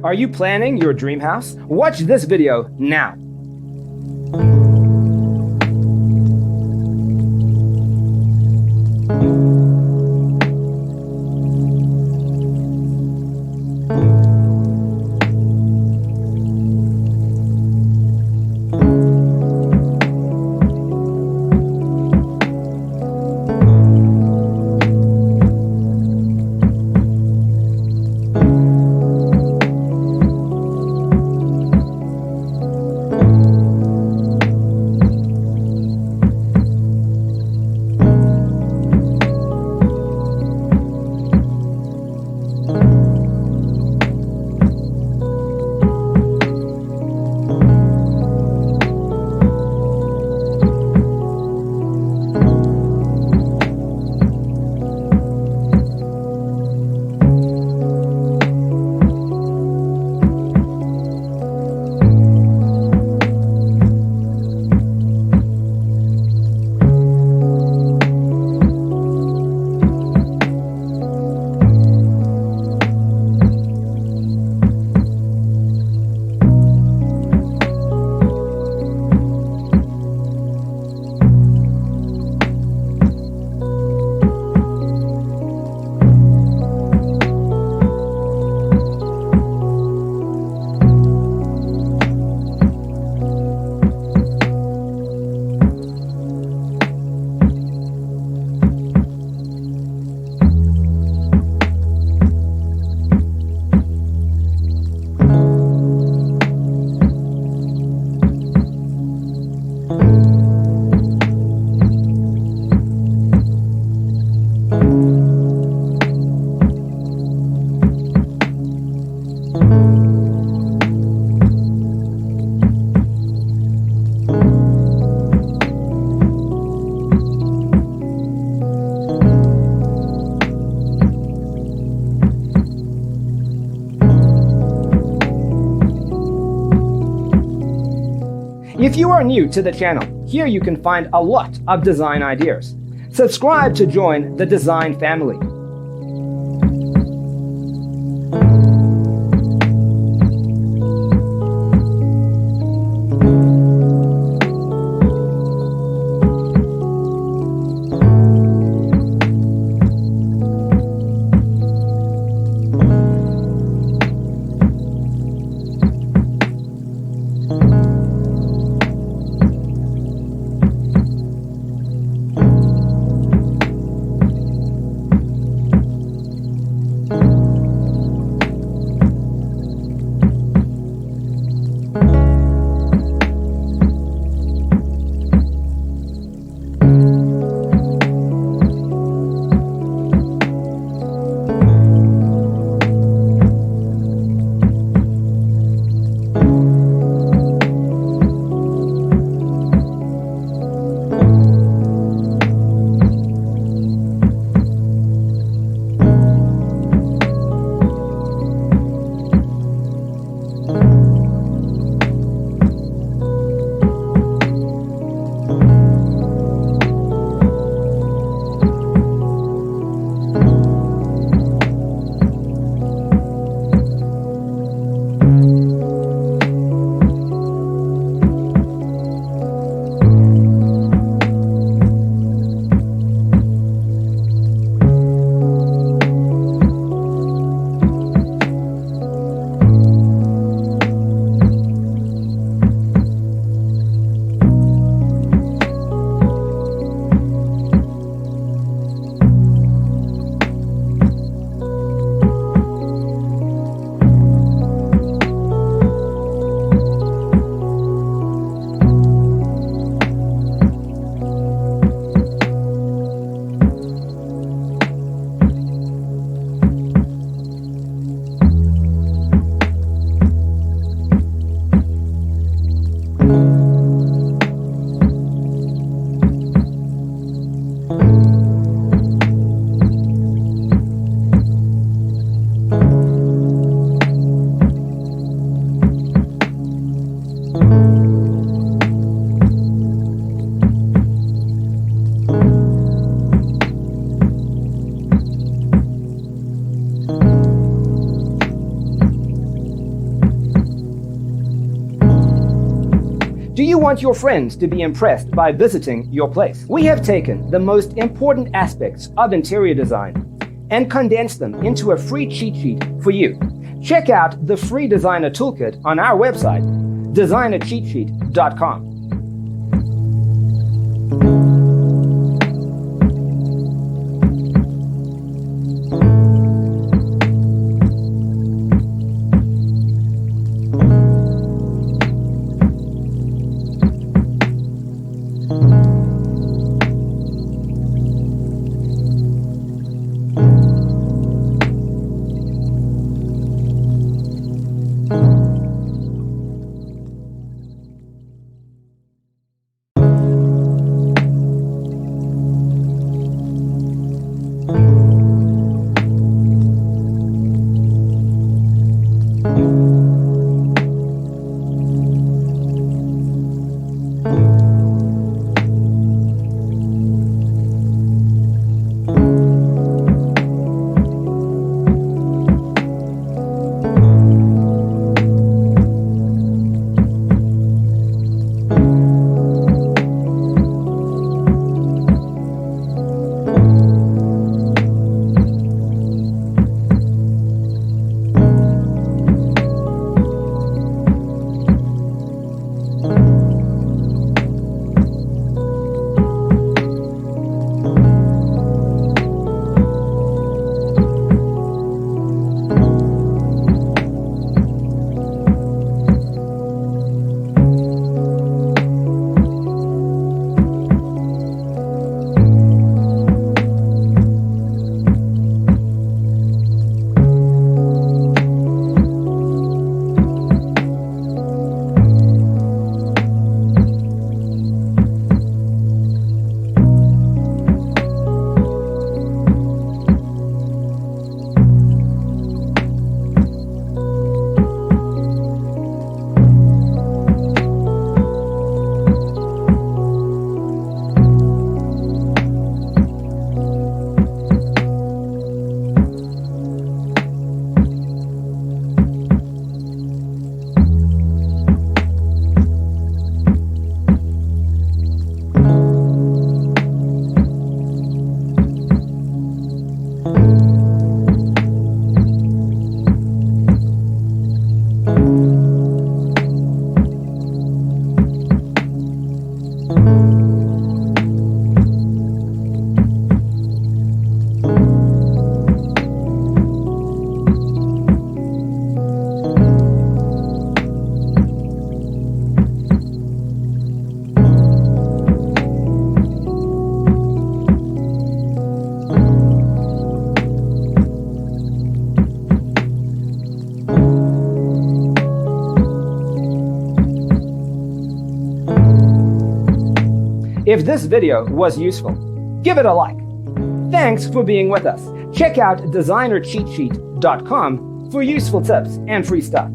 Are you planning your dream house? Watch this video now. If you are new to the channel, here you can find a lot of design ideas. Subscribe to join the design family. Do you want your friends to be impressed by visiting your place? We have taken the most important aspects of interior design and condensed them into a free cheat sheet for you. Check out the free designer toolkit on our website, designercheatsheet.com. If this video was useful, give it a like. Thanks for being with us. Check out designercheatsheet.com for useful tips and free stuff.